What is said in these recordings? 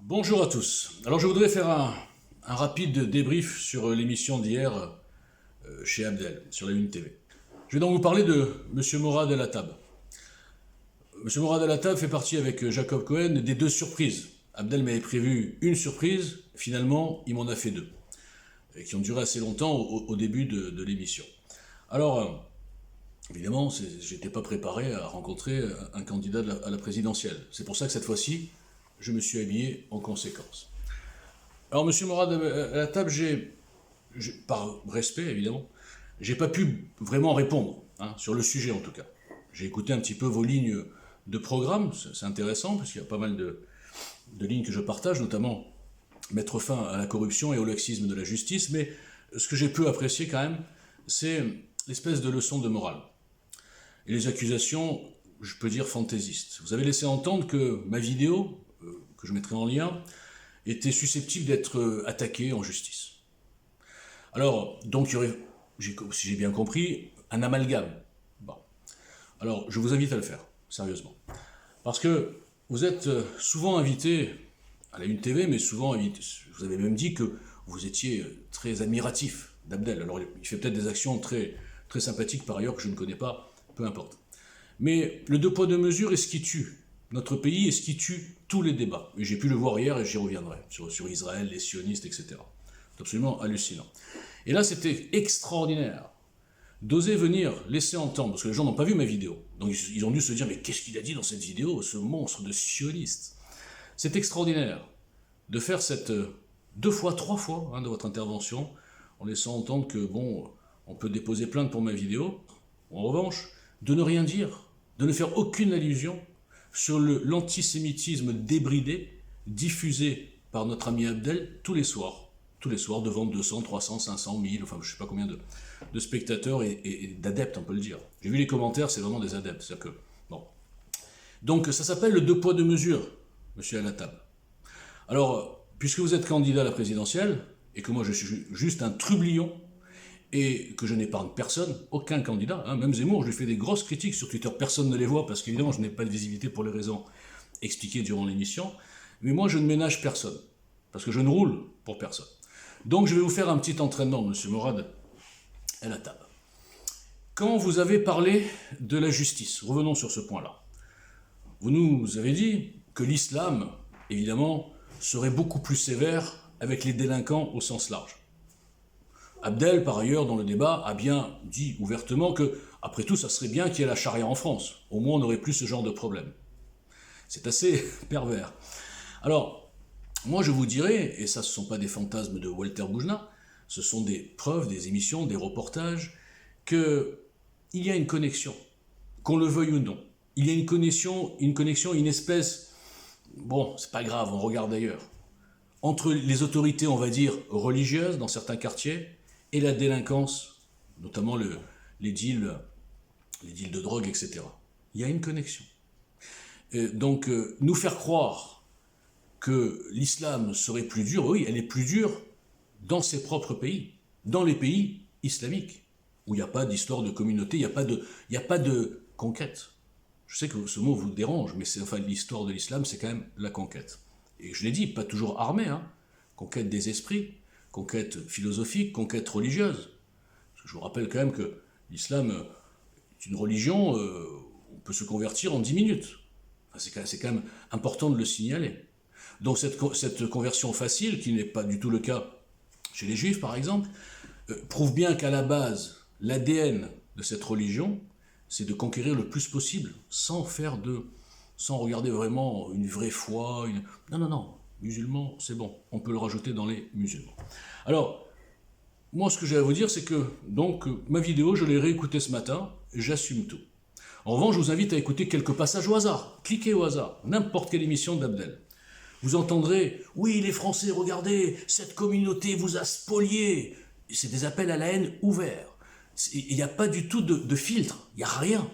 Bonjour à tous. Alors je voudrais faire un rapide débrief sur l'émission d'hier chez Abdel, sur la Une TV. Je vais donc vous parler de M. Morad El Hattab. M. Morad El Hattab fait partie avec Jacob Cohen des deux surprises. Abdel m'avait prévu une surprise, finalement il m'en a fait deux, et qui ont duré assez longtemps au début de l'émission. Alors, évidemment, je n'étais pas préparé à rencontrer un candidat à la présidentielle. C'est pour ça que cette fois-ci, je me suis habillé en conséquence. Alors, M. Morad El Hattab, par respect évidemment, j'ai pas pu vraiment répondre, sur le sujet en tout cas. J'ai écouté un petit peu vos lignes de programme, c'est intéressant, parce qu'il y a pas mal de lignes que je partage, notamment mettre fin à la corruption et au laxisme de la justice, mais ce que j'ai peu apprécié quand même, c'est l'espèce de leçon de morale. Et les accusations, je peux dire fantaisistes. Vous avez laissé entendre que ma vidéo, que je mettrai en lien, était susceptible d'être attaquée en justice. Alors, donc il y aurait, si j'ai bien compris, un amalgame. Bon. Alors, je vous invite à le faire, sérieusement. Parce que vous êtes souvent invité à la Une TV, mais souvent invité, vous avez même dit que vous étiez très admiratif d'Abdel. Alors, il fait peut-être des actions très, très sympathiques par ailleurs que je ne connais pas, peu importe. Mais le deux poids deux mesures est ce qui tue notre pays et ce qui tue tous les débats. Et j'ai pu le voir hier et j'y reviendrai, sur Israël, les sionistes, etc. C'est absolument hallucinant. Et là, c'était extraordinaire d'oser venir laisser entendre, parce que les gens n'ont pas vu ma vidéo. Donc ils ont dû se dire, mais qu'est-ce qu'il a dit dans cette vidéo, ce monstre de sioniste? C'est extraordinaire de faire cette deux fois, trois fois de votre intervention, en laissant entendre que, bon, on peut déposer plainte pour ma vidéo. En revanche, de ne rien dire, de ne faire aucune allusion sur l'antisémitisme débridé diffusé par notre ami Abdel tous les soirs devant 200, 300, 500, 1000, enfin je ne sais pas combien de spectateurs et d'adeptes, on peut le dire. J'ai vu les commentaires, c'est vraiment des adeptes. C'est-à-dire que, bon. Donc ça s'appelle le deux poids deux mesures, monsieur El Hattab. Alors, puisque vous êtes candidat à la présidentielle, et que moi je suis juste un trublion, et que je n'épargne personne, aucun candidat, même Zemmour, je lui fais des grosses critiques sur Twitter, personne ne les voit, parce qu'évidemment je n'ai pas de visibilité pour les raisons expliquées durant l'émission, mais moi je ne ménage personne, parce que je ne roule pour personne. Donc je vais vous faire un petit entraînement, monsieur Morad El Hattab. Quand vous avez parlé de la justice, revenons sur ce point-là, vous nous avez dit que l'islam, évidemment, serait beaucoup plus sévère avec les délinquants au sens large. Abdel, par ailleurs, dans le débat, a bien dit ouvertement que, après tout, ça serait bien qu'il y ait la charia en France. Au moins, on n'aurait plus ce genre de problème. C'est assez pervers. Alors, moi, je vous dirais, et ça, ce ne sont pas des fantasmes de Walter Boujna, ce sont des preuves, des émissions, des reportages, qu'il y a une connexion, qu'on le veuille ou non. Il y a une connexion, une espèce, bon, c'est pas grave, on regarde ailleurs, entre les autorités, on va dire, religieuses dans certains quartiers, et la délinquance, notamment les deals de drogue, etc. Il y a une connexion. Donc, nous faire croire que l'islam serait plus dur, oui, elle est plus dure dans ses propres pays, dans les pays islamiques, où il n'y a pas d'histoire de communauté, il n'y a pas de conquête. Je sais que ce mot vous dérange, mais l'histoire de l'islam, c'est quand même la conquête. Et je l'ai dit, pas toujours armée, conquête des esprits, conquête philosophique, conquête religieuse. Parce que je vous rappelle quand même que l'islam est une religion, on peut se convertir en 10 minutes. Enfin, c'est quand même important de le signaler. Donc cette conversion facile, qui n'est pas du tout le cas chez les juifs par exemple, prouve bien qu'à la base, l'ADN de cette religion, c'est de conquérir le plus possible, sans regarder vraiment une vraie foi. Non. Musulmans, c'est bon, on peut le rajouter dans les musulmans. Alors, moi ce que j'ai à vous dire, c'est que donc ma vidéo, je l'ai réécoutée ce matin, j'assume tout. En revanche, je vous invite à écouter quelques passages au hasard, cliquez au hasard, n'importe quelle émission d'Abdel. Vous entendrez, oui les Français, regardez, cette communauté vous a spolié. C'est des appels à la haine ouverts. Il n'y a pas du tout de filtre, il n'y a rien.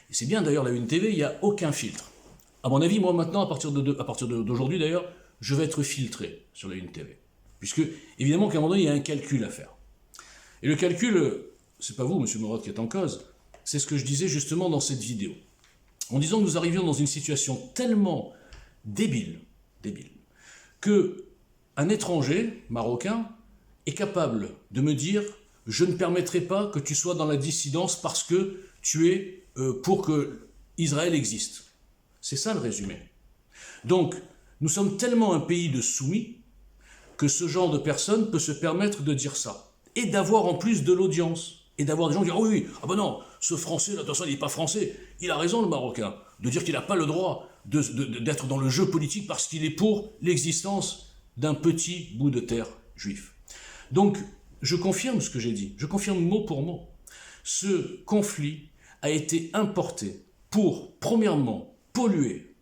Et c'est bien d'ailleurs la Une TV, il n'y a aucun filtre. À mon avis, moi maintenant, à partir d'aujourd'hui d'ailleurs, je vais être filtré sur la Une TV. Puisque, évidemment, qu'à un moment donné, il y a un calcul à faire. Et le calcul, c'est pas vous, monsieur Morad, qui êtes en cause, c'est ce que je disais justement dans cette vidéo. En disant que nous arrivions dans une situation tellement débile, qu'un étranger marocain est capable de me dire « je ne permettrai pas que tu sois dans la dissidence parce que tu es pour que Israël existe ». C'est ça le résumé. Donc, nous sommes tellement un pays de soumis que ce genre de personne peut se permettre de dire ça. Et d'avoir en plus de l'audience. Et d'avoir des gens qui disent « ah oui, ah ben non, ce Français, là, de toute façon, il n'est pas français. Il a raison, le Marocain, de dire qu'il n'a pas le droit d'être dans le jeu politique parce qu'il est pour l'existence d'un petit bout de terre juif. » Donc, je confirme ce que j'ai dit. Je confirme mot pour mot. Ce conflit a été importé pour, premièrement, polluer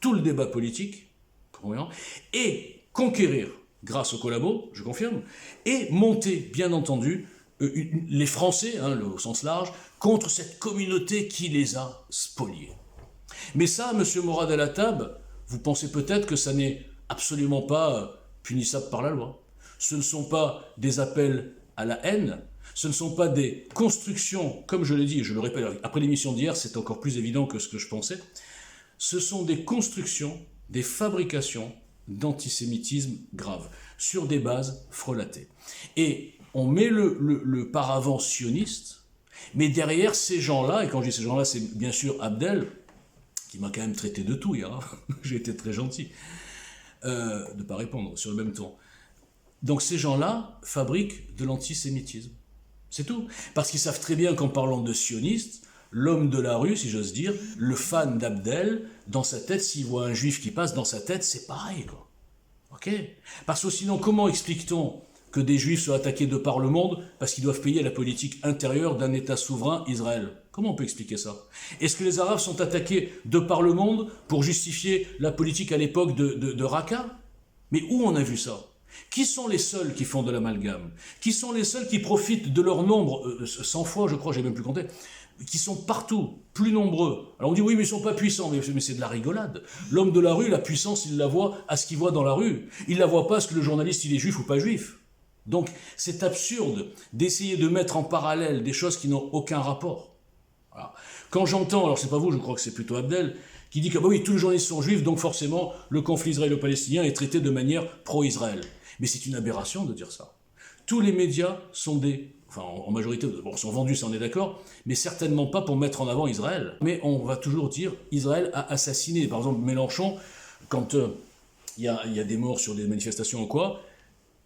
tout le débat politique, premièrement, et conquérir, grâce au collabo, je confirme, et monter, bien entendu, les Français, au sens large, contre cette communauté qui les a spoliés. Mais ça, M. Morad El-Hattab, vous pensez peut-être que ça n'est absolument pas punissable par la loi. Ce ne sont pas des appels à la haine, ce ne sont pas des constructions, comme je l'ai dit, je le répète, après l'émission d'hier, c'est encore plus évident que ce que je pensais, ce sont des constructions, des fabrications d'antisémitisme grave, sur des bases frelatées. Et on met le paravent sioniste, mais derrière ces gens-là, et quand je dis ces gens-là, c'est bien sûr Abdel, qui m'a quand même traité de tout hier, hein. J'ai été très gentil de ne pas répondre sur le même ton. Donc ces gens-là fabriquent de l'antisémitisme. C'est tout. Parce qu'ils savent très bien qu'en parlant de sionistes, l'homme de la rue, si j'ose dire, le fan d'Abdel, dans sa tête, s'il voit un juif qui passe dans sa tête, c'est pareil, quoi. Ok ? Parce que sinon, comment explique-t-on que des juifs soient attaqués de par le monde parce qu'ils doivent payer la politique intérieure d'un État souverain, Israël? Comment on peut expliquer ça? Est-ce que les Arabes sont attaqués de par le monde pour justifier la politique à l'époque de Raqqa? Mais où on a vu ça? Qui sont les seuls qui font de l'amalgame? Qui sont les seuls qui profitent de leur nombre, 100 fois je crois, j'ai même plus compté, qui sont partout, plus nombreux? Alors on dit oui mais ils sont pas puissants, mais c'est de la rigolade. L'homme de la rue, la puissance, il la voit à ce qu'il voit dans la rue. Il la voit pas à ce que le journaliste il est juif ou pas juif. Donc c'est absurde d'essayer de mettre en parallèle des choses qui n'ont aucun rapport. Voilà. Quand j'entends, alors c'est pas vous, je crois que c'est plutôt Abdel, qui dit que bah oui, tous les journalistes sont juifs, donc forcément le conflit israélo-palestinien est traité de manière pro-Israël. Mais c'est une aberration de dire ça. Tous les médias sont en majorité, sont vendus, ça on est d'accord, mais certainement pas pour mettre en avant Israël. Mais on va toujours dire Israël a assassiné. Par exemple, Mélenchon, quand il y a des morts sur des manifestations ou quoi,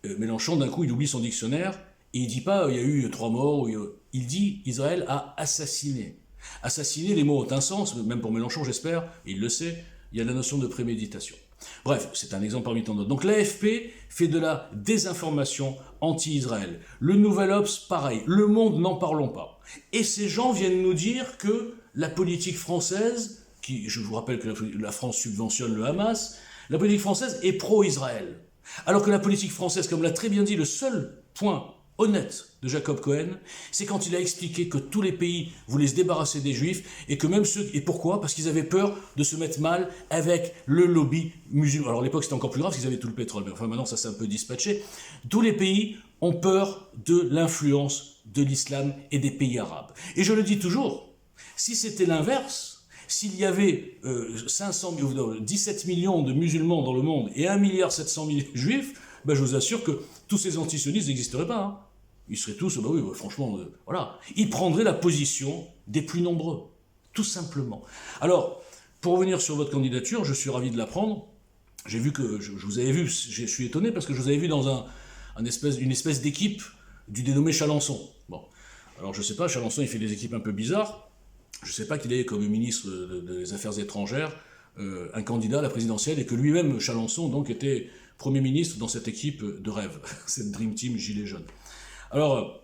Mélenchon, d'un coup, il oublie son dictionnaire et il dit pas il y a eu 3 morts, il dit Israël a assassiné. Assassiner, les mots ont un sens, même pour Mélenchon, j'espère, et il le sait, il y a la notion de préméditation. Bref, c'est un exemple parmi tant d'autres. Donc l'AFP fait de la désinformation anti-Israël. Le Nouvel Obs, pareil. Le Monde, n'en parlons pas. Et ces gens viennent nous dire que la politique française, je vous rappelle que la France subventionne le Hamas, la politique française est pro-Israël. Alors que la politique française, comme l'a très bien dit le seul point honnête de Jacob Cohen, c'est quand il a expliqué que tous les pays voulaient se débarrasser des Juifs et que même ceux... Et pourquoi? Parce qu'ils avaient peur de se mettre mal avec le lobby musulman. Alors à l'époque c'était encore plus grave parce qu'ils avaient tout le pétrole, mais enfin maintenant ça s'est un peu dispatché. Tous les pays ont peur de l'influence de l'islam et des pays arabes. Et je le dis toujours, si c'était l'inverse, s'il y avait 17 millions de musulmans dans le monde et 1,7 milliard de juifs, ben je vous assure que tous ces antisionistes n'existeraient pas. Hein. Ils seraient tous, bah oui, bah franchement, voilà. Ils prendraient la position des plus nombreux, tout simplement. Alors, pour revenir sur votre candidature, je suis ravi de l'apprendre. J'ai vu que, je vous avais vu, je suis étonné parce que je vous avais vu dans une espèce d'équipe du dénommé Chalençon. Bon, alors je sais pas, Chalençon il fait des équipes un peu bizarres. Je sais pas qu'il ait comme ministre des Affaires étrangères un candidat à la présidentielle et que lui-même, Chalençon, donc, était Premier ministre dans cette équipe de rêve, cette Dream Team Gilets jaunes. Alors,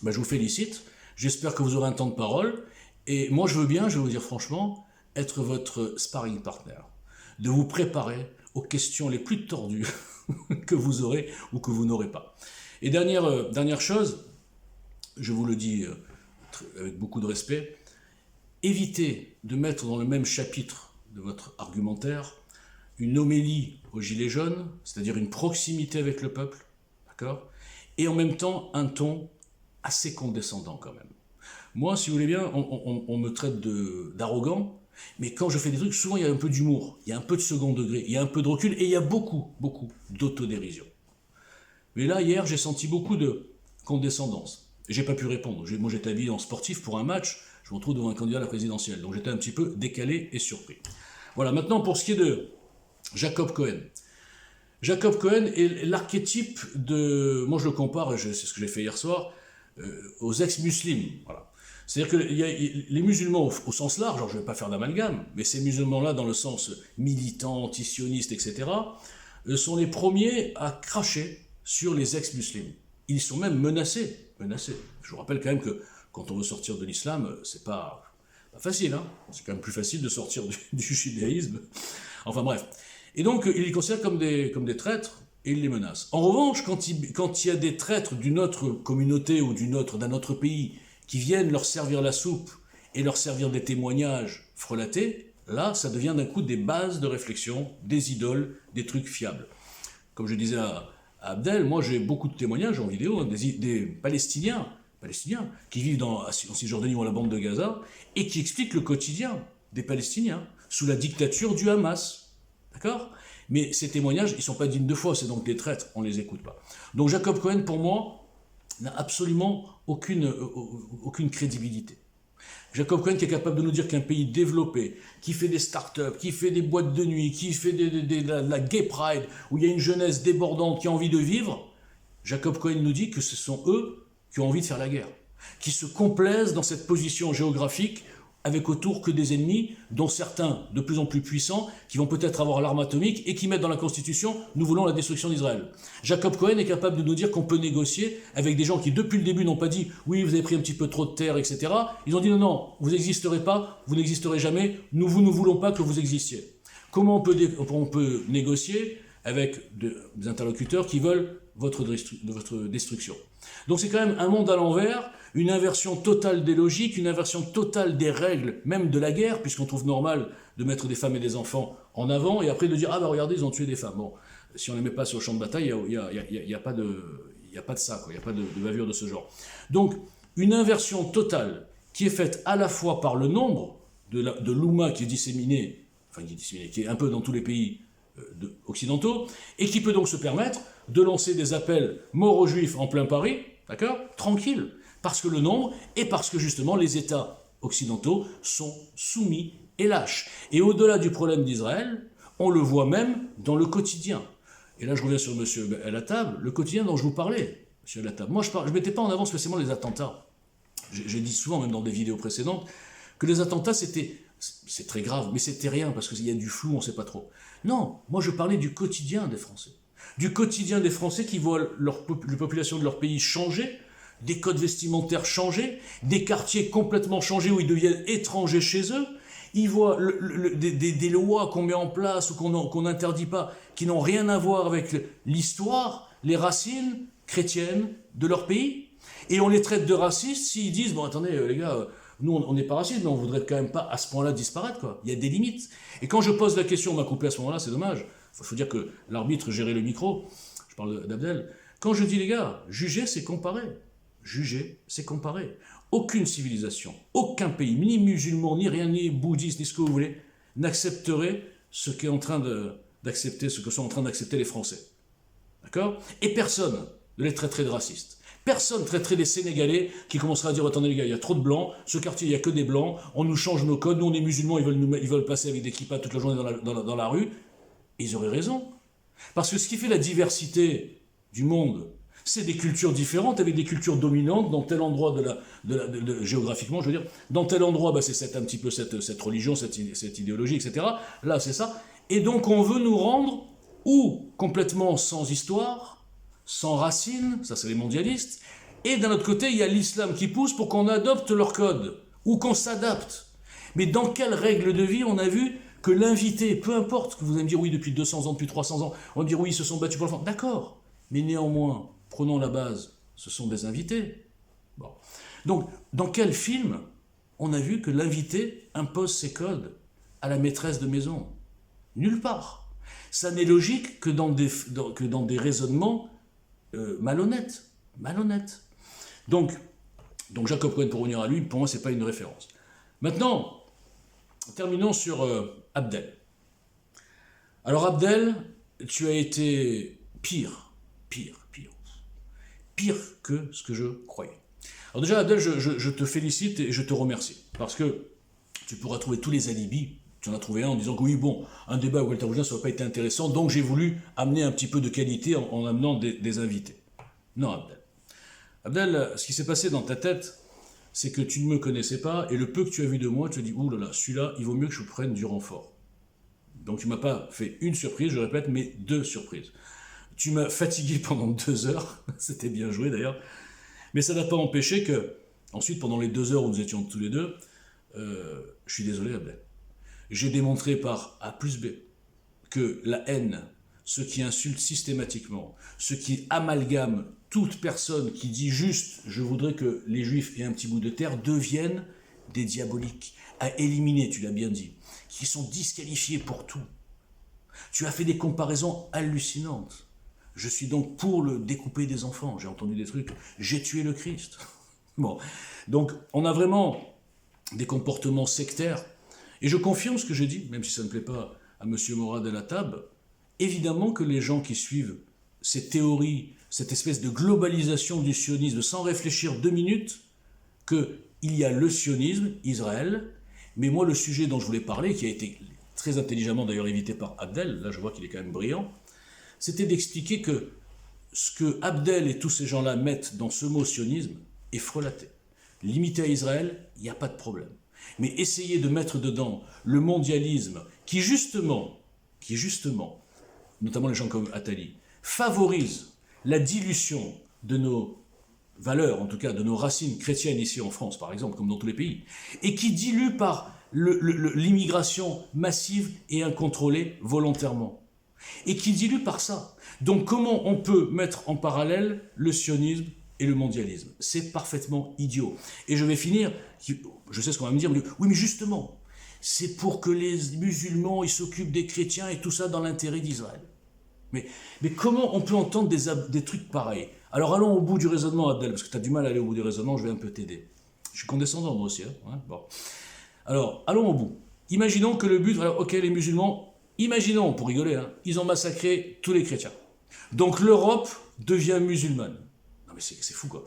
je vous félicite, j'espère que vous aurez un temps de parole, et moi je veux bien, je vais vous dire franchement, être votre sparring partner, de vous préparer aux questions les plus tordues que vous aurez ou que vous n'aurez pas. Et dernière chose, je vous le dis avec beaucoup de respect, évitez de mettre dans le même chapitre de votre argumentaire une homélie aux Gilets jaunes, c'est-à-dire une proximité avec le peuple, d'accord ? Et en même temps, un ton assez condescendant quand même. Moi, si vous voulez bien, on me traite d'arrogant, Mais quand je fais des trucs, souvent il y a un peu d'humour, il y a un peu de second degré, il y a un peu de recul, et il y a beaucoup, beaucoup d'autodérision. Mais là, hier, j'ai senti beaucoup de condescendance. J'ai pas pu répondre. Moi, j'étais habillé en sportif pour un match, je me retrouve devant un candidat à la présidentielle. Donc j'étais un petit peu décalé et surpris. Voilà, maintenant pour ce qui est de Jacob Cohen. Jacob Cohen est l'archétype de... Moi, je le compare, c'est ce que j'ai fait hier soir, aux ex-musulmans. Voilà. C'est-à-dire que les musulmans, au sens large, alors je ne vais pas faire d'amalgame, mais ces musulmans-là, dans le sens militant, antisioniste, etc., sont les premiers à cracher sur les ex-musulmans. Ils sont même menacés. Je vous rappelle quand même que quand on veut sortir de l'islam, c'est pas facile, hein. C'est quand même plus facile de sortir du judaïsme. Enfin bref. Et donc, il les considère comme des traîtres, et il les menace. En revanche, quand il y a des traîtres d'une autre communauté ou d'un autre pays qui viennent leur servir la soupe et leur servir des témoignages frelatés, là, ça devient d'un coup des bases de réflexion, des idoles, des trucs fiables. Comme je disais à Abdel, moi j'ai beaucoup de témoignages en vidéo, hein, des Palestiniens qui vivent en Cisjordanie ou à la bande de Gaza et qui expliquent le quotidien des Palestiniens sous la dictature du Hamas. D'accord ? Mais ces témoignages, ils ne sont pas dignes de foi, c'est donc des traîtres, on ne les écoute pas. Donc Jacob Cohen, pour moi, n'a absolument aucune crédibilité. Jacob Cohen qui est capable de nous dire qu'un pays développé, qui fait des start-up, qui fait des boîtes de nuit, qui fait la gay pride, où il y a une jeunesse débordante qui a envie de vivre, Jacob Cohen nous dit que ce sont eux qui ont envie de faire la guerre, qui se complaisent dans cette position géographique avec autour que des ennemis, dont certains de plus en plus puissants, qui vont peut-être avoir l'arme atomique et qui mettent dans la Constitution « Nous voulons la destruction d'Israël ». Jacob Cohen est capable de nous dire qu'on peut négocier avec des gens qui, depuis le début, n'ont pas dit « Oui, vous avez pris un petit peu trop de terre, etc. » Ils ont dit « Non, non, vous n'existerez pas, vous n'existerez jamais, nous ne voulons pas que vous existiez ». Comment on peut négocier avec des interlocuteurs qui veulent votre destruction? Donc c'est quand même un monde à l'envers, une inversion totale des logiques, une inversion totale des règles, même de la guerre, puisqu'on trouve normal de mettre des femmes et des enfants en avant, et après de dire « Ah bah regardez, ils ont tué des femmes ». Bon, si on ne les met pas sur le champ de bataille, il n'y a pas de ça, quoi. Il n'y a pas de bavure de ce genre. Donc, une inversion totale qui est faite à la fois par le nombre de l'Oumma qui est disséminé, qui est un peu dans tous les pays occidentaux, et qui peut donc se permettre de lancer des appels morts aux juifs en plein Paris, d'accord, tranquille, parce que le nombre et parce que justement les États occidentaux sont soumis et lâches. Et au-delà du problème d'Israël, on le voit même dans le quotidien. Et là je reviens sur M. El Attab, le quotidien dont je vous parlais, M. El Attab. Moi je ne mettais pas en avant spécialement les attentats. J'ai dit souvent, même dans des vidéos précédentes, que les attentats c'est très grave, mais c'était rien, parce qu'il y a du flou, on ne sait pas trop. Non, moi je parlais du quotidien des Français. Du quotidien des Français qui voient la population de leur pays changer, des codes vestimentaires changer, des quartiers complètement changés où ils deviennent étrangers chez eux. Ils voient des lois qu'on met en place ou qu'on n'interdit pas, qui n'ont rien à voir avec l'histoire, les racines chrétiennes de leur pays. Et on les traite de racistes s'ils disent « Bon, attendez, les gars, nous, on n'est pas racistes, mais on voudrait quand même pas à ce point-là disparaître, quoi. Il y a des limites. » Et quand je pose la question, on m'a coupé à ce moment-là, c'est dommage. Il faut dire que l'arbitre gérait le micro. Je parle d'Abdel. Quand je dis, les gars, juger, c'est comparer. Juger, c'est comparer. Aucune civilisation, aucun pays, ni musulman, ni rien, ni bouddhiste, ni ce que vous voulez, n'accepterait ce que sont en train d'accepter les Français. D'accord ? Et personne ne les traiterait de racistes. Personne ne traiterait des Sénégalais qui commenceraient à dire « Attendez les gars, il y a trop de blancs, ce quartier, il n'y a que des blancs, on nous change nos codes, nous on est musulmans, ils veulent passer avec des kippas toute la journée dans la rue. » Ils auraient raison. Parce que ce qui fait la diversité du monde, c'est des cultures différentes, avec des cultures dominantes dans tel endroit géographiquement, je veux dire, dans tel endroit, c'est un petit peu cette religion, cette idéologie, etc. Là, c'est ça. Et donc, on veut nous rendre ou complètement sans histoire, sans racines, ça c'est les mondialistes, et d'un autre côté, il y a l'islam qui pousse pour qu'on adopte leur code, ou qu'on s'adapte. Mais dans quelle règle de vie on a vu que l'invité, peu importe que vous allez me dire oui depuis 200 ans, depuis 300 ans, on va me dire oui ils se sont battus pour l'enfant, d'accord, mais néanmoins, prenons la base, ce sont des invités. Bon. Donc, dans quel film on a vu que l'invité impose ses codes à la maîtresse de maison? Nulle part. Ça n'est logique que dans des raisonnements malhonnêtes. Donc Jacob Cohen, pour revenir à lui, pour moi, c'est pas une référence. Maintenant, terminons sur Abdel. Alors Abdel, tu as été pire que ce que je croyais. Alors déjà Abdel, je te félicite et je te remercie, parce que tu pourras trouver tous les alibis. Tu en as trouvé un en disant que oui, bon, un débat au Walter Rougin, ça n'aurait pas été intéressant, donc j'ai voulu amener un petit peu de qualité en amenant des invités. Non, Abdel. Abdel, ce qui s'est passé dans ta tête, c'est que tu ne me connaissais pas, et le peu que tu as vu de moi, tu te dis, ouh là là, celui-là, il vaut mieux que je prenne du renfort. Donc tu ne m'as pas fait une surprise, je répète, mais 2 surprises. Tu m'as fatigué pendant 2 heures, c'était bien joué d'ailleurs, mais ça n'a pas empêché que, ensuite, pendant les 2 heures où nous étions tous les deux, je suis désolé, Abdel. J'ai démontré par A plus B que la haine, ceux qui insultent systématiquement, ceux qui amalgament toute personne qui dit juste « je voudrais que les Juifs aient un petit bout de terre » deviennent des diaboliques, à éliminer, tu l'as bien dit, qui sont disqualifiés pour tout. Tu as fait des comparaisons hallucinantes. Je suis donc pour le découper des enfants. J'ai entendu des trucs. J'ai tué le Christ. Bon, donc on a vraiment des comportements sectaires. Et je confirme ce que j'ai dit, même si ça ne plaît pas à M. Morad el-Attab. Évidemment que les gens qui suivent ces théories, cette espèce de globalisation du sionisme, sans réfléchir 2 minutes, qu'il y a le sionisme, Israël, mais moi le sujet dont je voulais parler, qui a été très intelligemment d'ailleurs évité par Abdel, là je vois qu'il est quand même brillant, c'était d'expliquer que ce que Abdel et tous ces gens-là mettent dans ce mot sionisme est frelaté. Limité à Israël, il n'y a pas de problème. Mais essayer de mettre dedans le mondialisme qui justement, notamment les gens comme Attali, favorise la dilution de nos valeurs, en tout cas de nos racines chrétiennes ici en France, par exemple, comme dans tous les pays, et qui dilue par l'immigration massive et incontrôlée volontairement, et qui dilue par ça. Donc comment on peut mettre en parallèle le sionisme et le mondialisme? C'est parfaitement idiot. Et je vais finir, je sais ce qu'on va me dire, oui mais justement, c'est pour que les musulmans ils s'occupent des chrétiens et tout ça dans l'intérêt d'Israël. Mais comment on peut entendre des trucs pareils? Alors allons au bout du raisonnement, Abdel, parce que tu as du mal à aller au bout du raisonnement, je vais un peu t'aider. Je suis condescendant moi aussi. Hein, bon. Alors, allons au bout. Imaginons que le but, alors, ok, les musulmans, imaginons, pour rigoler, hein, ils ont massacré tous les chrétiens. Donc l'Europe devient musulmane. Non mais c'est fou quoi.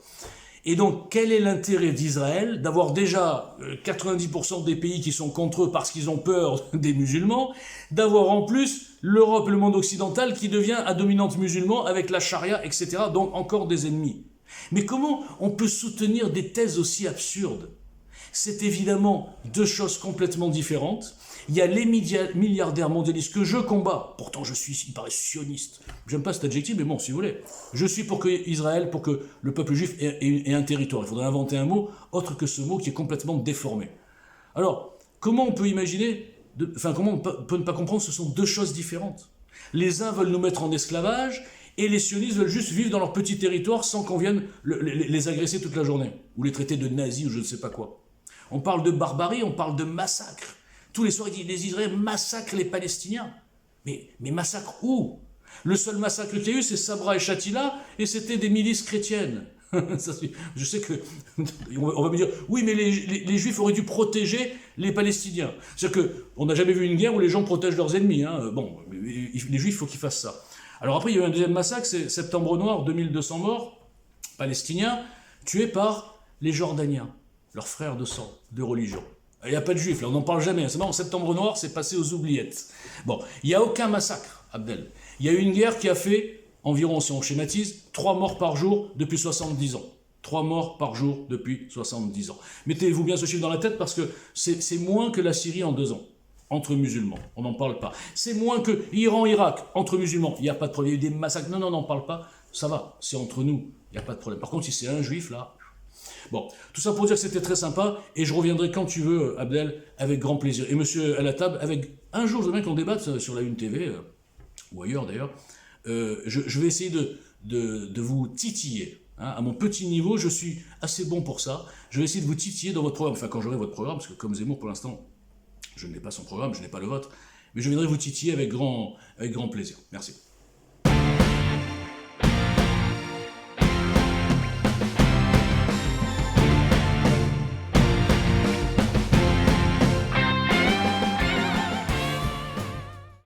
Et donc, quel est l'intérêt d'Israël d'avoir déjà 90% des pays qui sont contre eux parce qu'ils ont peur des musulmans, d'avoir en plus l'Europe et le monde occidental qui devient à dominante musulmane avec la charia, etc. Donc encore des ennemis. Mais comment on peut soutenir des thèses aussi absurdes? C'est évidemment 2 choses complètement différentes. Il y a les milliardaires mondialistes que je combats. Pourtant, je suis, il paraît, sioniste. J'aime pas cet adjectif, mais bon, si vous voulez. Je suis pour que Israël, pour que le peuple juif ait un territoire. Il faudrait inventer un mot autre que ce mot qui est complètement déformé. Alors, comment on peut imaginer, comment on peut ne pas comprendre que ce sont 2 choses différentes? Les uns veulent nous mettre en esclavage, et les sionistes veulent juste vivre dans leur petit territoire sans qu'on vienne les agresser toute la journée, ou les traiter de nazis ou je ne sais pas quoi. On parle de barbarie, on parle de massacre. Tous les soirs, il dit les Israéliens massacrent les Palestiniens. Mais massacrent où? Le seul massacre qu'il y a eu, c'est Sabra et Shatila, et c'était des milices chrétiennes. Je sais que on va me dire, oui, mais les Juifs auraient dû protéger les Palestiniens. C'est-à-dire qu'on n'a jamais vu une guerre où les gens protègent leurs ennemis. Hein. Bon, les Juifs, il faut qu'ils fassent ça. Alors après, il y a eu un deuxième massacre, c'est Septembre Noir, 2200 morts, Palestiniens, tués par les Jordaniens, leurs frères de sang, de religion. Il n'y a pas de Juifs, là, on n'en parle jamais. C'est marrant, Septembre Noir, c'est passé aux oubliettes. Bon, il n'y a aucun massacre, Abdel. Il y a eu une guerre qui a fait environ, si on schématise, 3 morts par jour depuis 70 ans. 3 morts par jour depuis 70 ans. Mettez-vous bien ce chiffre dans la tête parce que c'est moins que la Syrie en 2 ans, entre musulmans. On n'en parle pas. C'est moins que Iran-Irak, entre musulmans. Il n'y a pas de problème. Il y a eu des massacres. Non, on n'en parle pas. Ça va, c'est entre nous. Il n'y a pas de problème. Par contre, si c'est un juif, là... Bon, tout ça pour dire que c'était très sympa, et je reviendrai quand tu veux, Abdel, avec grand plaisir. Et monsieur el-Attab, avec un jour, je veux bien qu'on débatte sur la Une TV, ou ailleurs d'ailleurs, je vais essayer de vous titiller. Hein. À mon petit niveau, je suis assez bon pour ça. Je vais essayer de vous titiller dans votre programme, enfin quand j'aurai votre programme, parce que comme Zemmour, pour l'instant, je n'ai pas son programme, je n'ai pas le vôtre, mais je viendrai vous titiller avec grand plaisir. Merci.